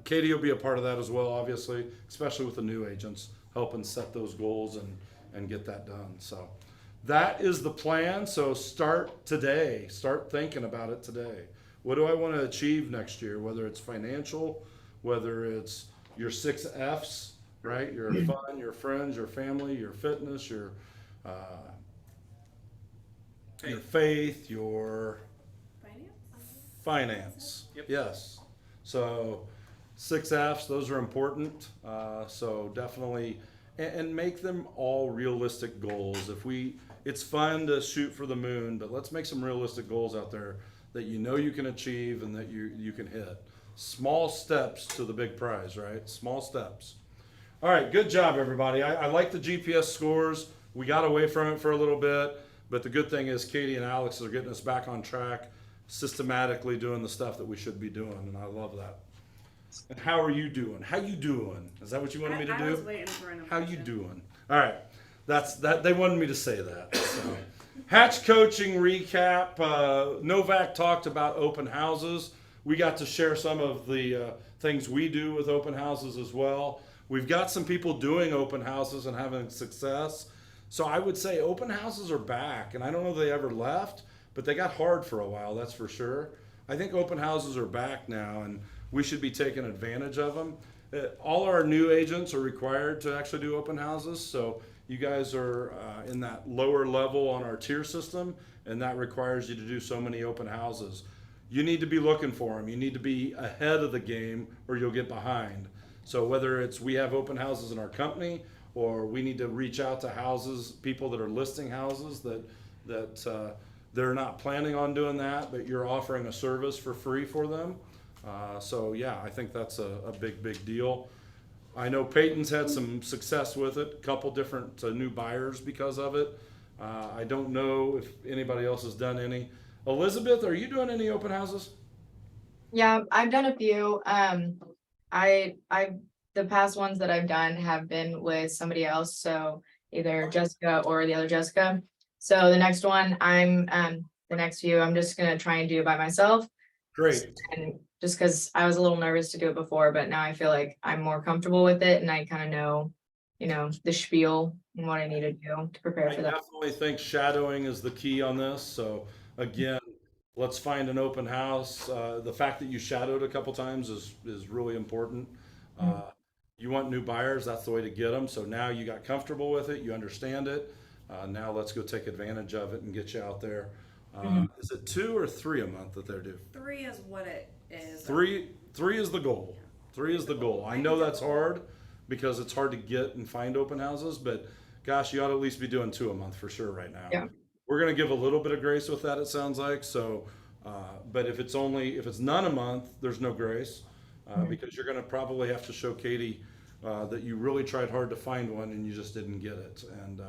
Katie will be a part of that as well, obviously, especially with the new agents, helping set those goals and get that done. So that is the plan. So start today. Start thinking about it today. What do I want to achieve next year? Whether it's financial, whether it's your 6 F's, right? Your fun, your friends, your family, your fitness, your faith, your finance. Yep. Yes. So 6 F's, those are important. So definitely, and make them all realistic goals. It's fun to shoot for the moon, but let's make some realistic goals out there that you know you can achieve and that you can hit. Small steps to the big prize, right? Small steps. All right, good job, everybody. I like the GPS scores. We got away from it for a little bit, but the good thing is Katie and Alex are getting us back on track, systematically doing the stuff that we should be doing, and I love that. And how are you doing? How you doing? Is that what you wanted me to do? I was waiting for an How you emotion. doing? All right, that's that. They wanted me to say that. So. Hatch coaching recap. Novak talked about open houses. We got to share some of the things we do with open houses as well. We've got some people doing open houses and having success. So I would say open houses are back, and I don't know if they ever left, but they got hard for a while, that's for sure. I think open houses are back now, and we should be taking advantage of them. All our new agents are required to actually do open houses, so you guys are in that lower level on our tier system, and that requires you to do so many open houses. You need to be looking for them. You need to be ahead of the game, or you'll get behind. So whether it's we have open houses in our company, or we need to reach out to houses, people that are listing houses that they're not planning on doing that, but you're offering a service for free for them. So yeah, I think that's a big deal. I know Peyton's had some success with it, a couple different new buyers because of it. I don't know if anybody else has done any. Elizabeth, are you doing any open houses? Yeah, I've done a few. The past ones that I've done have been with somebody else, so either Jessica or the other Jessica. So the next one, the next few, I'm just gonna try and do by myself. Great. And just because I was a little nervous to do it before, but now I feel like I'm more comfortable with it, and I kind of know, the spiel and what I need to do to prepare I for that. definitely think shadowing is the key on this. So again, let's find an open house. The fact that you shadowed a couple times is really important. You want new buyers, that's the way to get them. So now you got comfortable with it, you understand it. Now let's go take advantage of it and get you out there. Is it 2 or 3 a month that they're due? 3 is what it is. Three is the goal. 3 is the goal. I know that's hard because it's hard to get and find open houses, but gosh, you ought to at least be doing 2 a month for sure right now. Yeah. We're gonna give a little bit of grace with that, it sounds like. So, but if it's none a month, there's no grace because you're gonna probably have to show Katie that you really tried hard to find one and you just didn't get it. And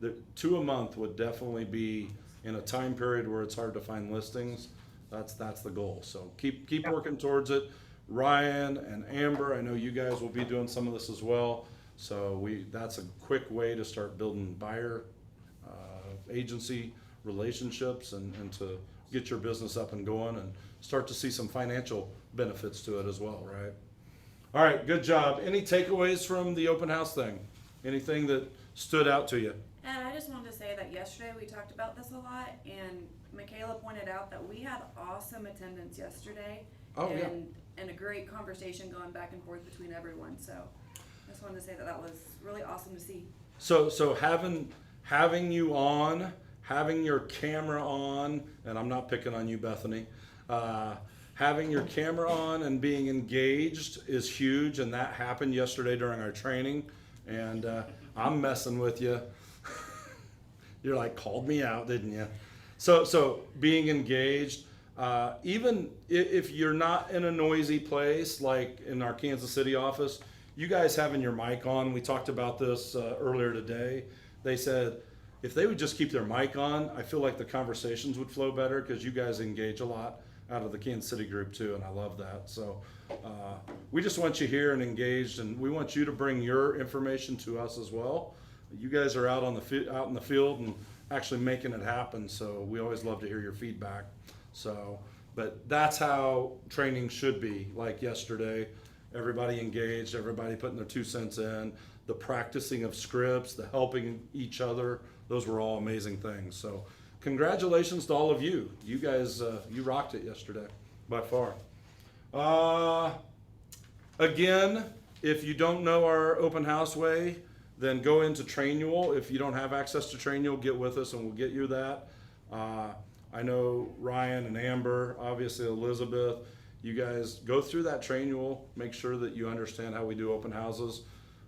the 2 a month would definitely be in a time period where it's hard to find listings. That's the goal. So keep working towards it. Ryan and Amber, I know you guys will be doing some of this as well. So that's a quick way to start building buyer agency relationships and to get your business up and going and start to see some financial benefits to it as well, right? All right, good job. Any takeaways from the open house thing? Anything that stood out to you? And I just wanted to say that yesterday we talked about this a lot, and Michaela pointed out that we had awesome attendance yesterday. Oh, yeah. And a great conversation going back and forth between everyone. So I just wanted to say that was really awesome to see. So having you on, having your camera on, and I'm not picking on you, Bethany, having your camera on and being engaged is huge, and that happened yesterday during our training. And I'm messing with you. You're like, called me out, didn't you? So being engaged, even if you're not in a noisy place like in our Kansas City office, you guys having your mic on, we talked about this earlier today. They said if they would just keep their mic on, I feel like the conversations would flow better because you guys engage a lot out of the Kansas City group too, and I love that. So we just want you here and engaged, and we want you to bring your information to us as well. You guys are out in the field and actually making it happen, so we always love to hear your feedback. So, but that's how training should be. Like yesterday, everybody engaged, everybody putting their 2 cents in, the practicing of scripts, the helping each other, those were all amazing things. So congratulations to all of you. You guys, you rocked it yesterday by far. Again, if you don't know our open house way, then go into Trainual. If you don't have access to Trainual, get with us and we'll get you that. I know Ryan and Amber, obviously Elizabeth, you guys go through that Trainual, make sure that you understand how we do open houses.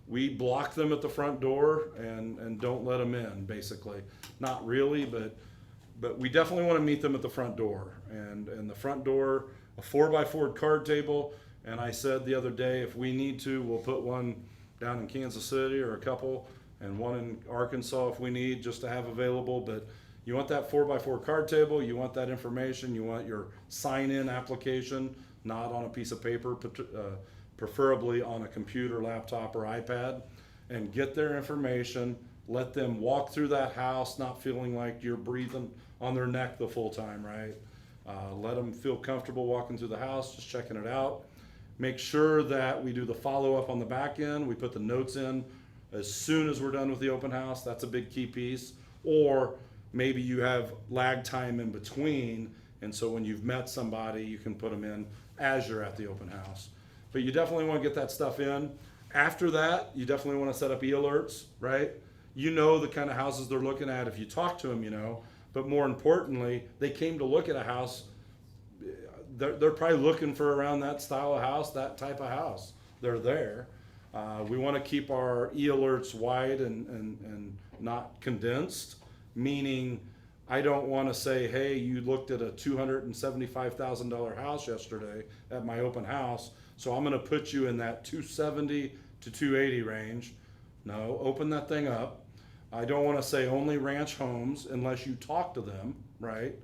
We block them at the front door and don't let them in, basically. Not really, but we definitely want to meet them at the front door. And the front door, a 4x4 card table, and I said the other day, if we need to, we'll put one down in Kansas City or a couple, and one in Arkansas if we need, just to have available. But you want that 4x4 card table, you want that information, you want your sign-in application, not on a piece of paper, preferably on a computer, laptop, or iPad, and get their information. Let them walk through that house, not feeling like you're breathing on their neck the full time, right? Let them feel comfortable walking through the house, just checking it out. Make sure that we do the follow-up on the back end. We put the notes in as soon as we're done with the open house. That's a big key piece. Or maybe you have lag time in between, and so when you've met somebody, you can put them in as you're at the open house. But you definitely want to get that stuff in. After that, you definitely want to set up e-alerts, right? You know the kind of houses they're looking at. If you talk to them, you know. But more importantly, they came to look at a house. They're probably looking for around that style of house, that type of house. They're there. We want to keep our e-alerts wide and not condensed, meaning I don't want to say, hey, you looked at a $275,000 house yesterday at my open house, so I'm going to put you in that 270 to 280 range. No, open that thing up. I don't want to say only ranch homes unless you talk to them, right?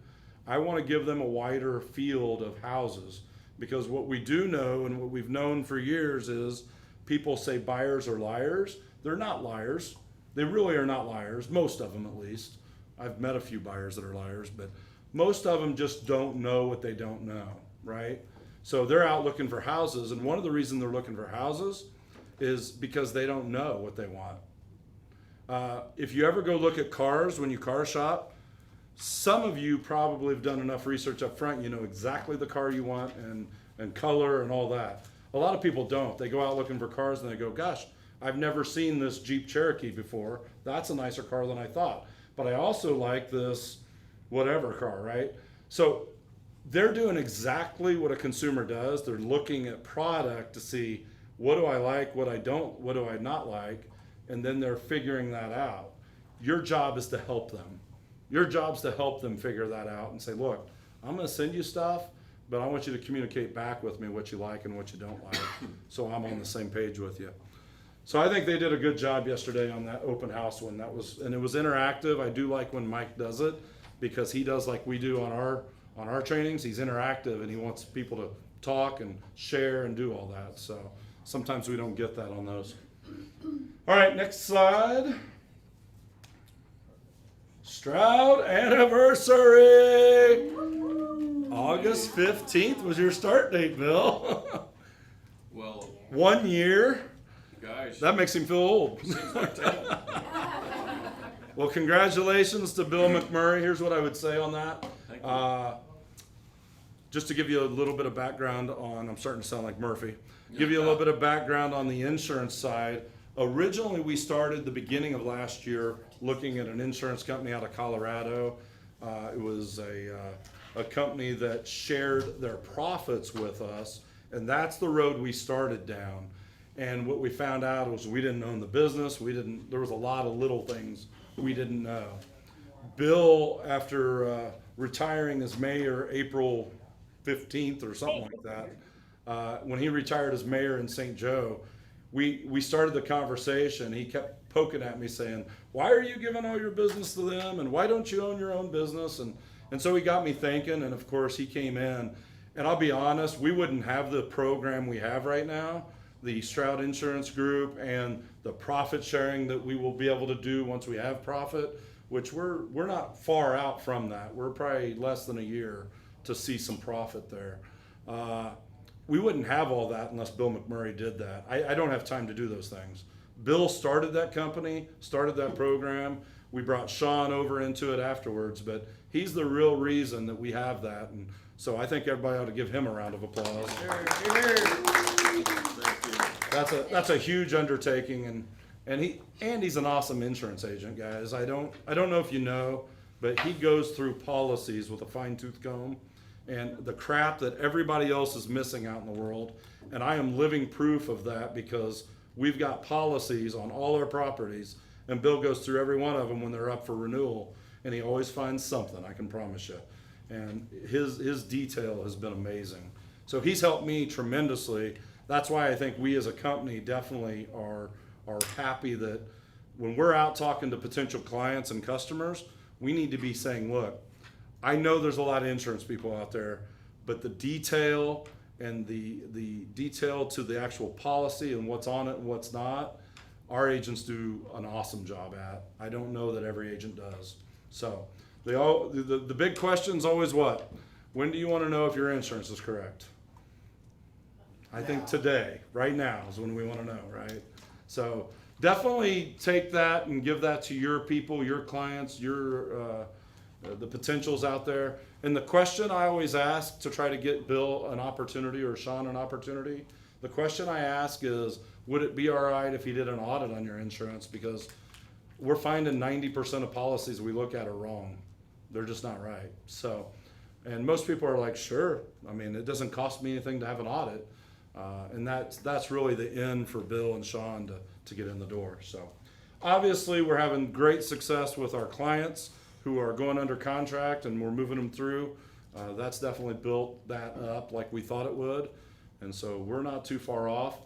I want to give them a wider field of houses, because what we do know and what we've known for years is people say buyers are liars. They're not liars. They really are not liars, most of them at least. I've met a few buyers that are liars, but most of them just don't know what they don't know, right? So they're out looking for houses, and one of the reasons they're looking for houses is because they don't know what they want. If you ever go look at cars when you car shop, some of you probably have done enough research up front, you know exactly the car you want and color and all that. A lot of people don't. They go out looking for cars and they go, gosh, I've never seen this Jeep Cherokee before. That's a nicer car than I thought. But I also like this whatever car, right? So they're doing exactly what a consumer does. They're looking at product to see, what do I like, what do I not like, and then they're figuring that out. Your job is to help them. Your job's to help them figure that out and say, look, I'm gonna send you stuff, but I want you to communicate back with me what you like and what you don't like, so I'm on the same page with you. So I think they did a good job yesterday on that open house one. And it was interactive. I do like when Mike does it, because he does like we do on our trainings. He's interactive and he wants people to talk and share and do all that. So sometimes we don't get that on those. All right, next slide. Stroud anniversary. August 15th was your start date, Bill. Well, 1 year. guys. That makes him feel old. Seems like 10. Well, congratulations to Bill McMurray. Here's what I would say on that. Thank you. Just to give you a little bit of background on, I'm starting to sound like Murphy. Give you a little bit of background on the insurance side. Originally, we started the beginning of last year looking at an insurance company out of Colorado. It was a company that shared their profits with us, and that's the road we started down. And what we found out was we didn't own the business. There was a lot of little things we didn't know. Bill, after retiring as mayor April 15th or something like that, when he retired as mayor in St. Joe, we started the conversation. He kept poking at me saying, why are you giving all your business to them? And why don't you own your own business? And so he got me thinking, and of course he came in. And I'll be honest, we wouldn't have the program we have right now, the Stroud Insurance Group, and the profit sharing that we will be able to do once we have profit, which we're not far out from that. We're probably less than a year to see some profit there. We wouldn't have all that unless Bill McMurray did that. I don't have time to do those things. Bill started that company, started that program. We brought Sean over into it afterwards, but he's the real reason that we have that. And so I think everybody ought to give him a round of applause. That's a huge undertaking, and he's an awesome insurance agent, guys. I don't know if you know, but he goes through policies with a fine-tooth comb, and the crap that everybody else is missing out in the world. And I am living proof of that, because we've got policies on all our properties, and Bill goes through every one of them when they're up for renewal, and he always finds something, I can promise you. And his detail has been amazing. So he's helped me tremendously. That's why I think we as a company definitely are happy that when we're out talking to potential clients and customers, we need to be saying, look, I know there's a lot of insurance people out there, but the detail and the detail to the actual policy and what's on it and what's not, our agents do an awesome job at. I don't know that every agent does. So the big question's always what? When do you want to know if your insurance is correct? I think today, right now is when we want to know, right? So definitely take that and give that to your people, your clients, your the potentials out there. And the question I always ask to try to get Bill an opportunity or Sean an opportunity, the question I ask is, would it be all right if he did an audit on your insurance? Because we're finding 90% of policies we look at are wrong. They're just not right. So, and most people are like, sure. I mean, it doesn't cost me anything to have an audit. And that's really the end for Bill and Sean to get in the door. So obviously we're having great success with our clients who are going under contract, and we're moving them through. That's definitely built that up like we thought it would. And so we're not too far off.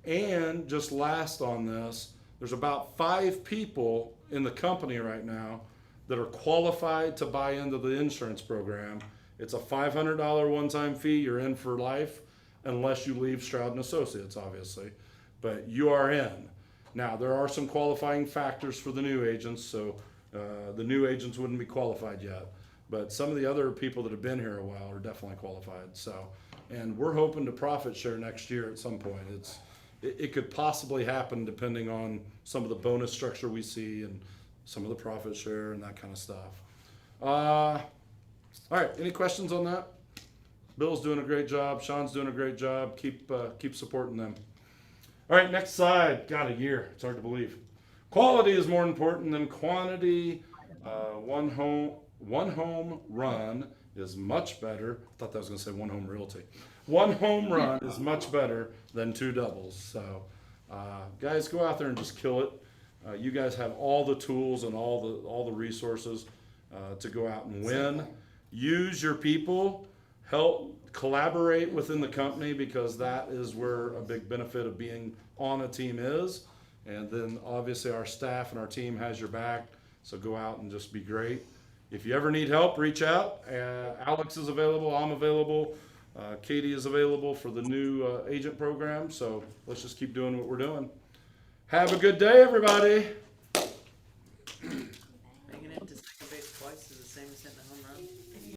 And just last on this, there's about 5 people in the company right now that are qualified to buy into the insurance program. It's a $500 one-time fee. You're in for life, unless you leave Stroud and Associates, obviously. But you are in. Now, there are some qualifying factors for the new agents, so the new agents wouldn't be qualified yet. But some of the other people that have been here a while are definitely qualified. So, and we're hoping to profit share next year at some point. It could possibly happen depending on some of the bonus structure we see and some of the profit share and that kind of stuff. All right, any questions on that? Bill's doing a great job. Sean's doing a great job. Keep supporting them. All right, next slide. God, a year. It's hard to believe. Quality is more important than quantity. One home run is much better. I thought that was going to say one home realty. One home run is much better than 2 doubles. So, guys, go out there and just kill it. You guys have all the tools and all the resources to go out and win. Use your people. Help collaborate within the company, because that is where a big benefit of being on a team is. And then obviously our staff and our team has your back. So go out and just be great. If you ever need help, reach out. Alex is available. I'm available. Katie is available for the new agent program. So let's just keep doing what we're doing. Have a good day, everybody.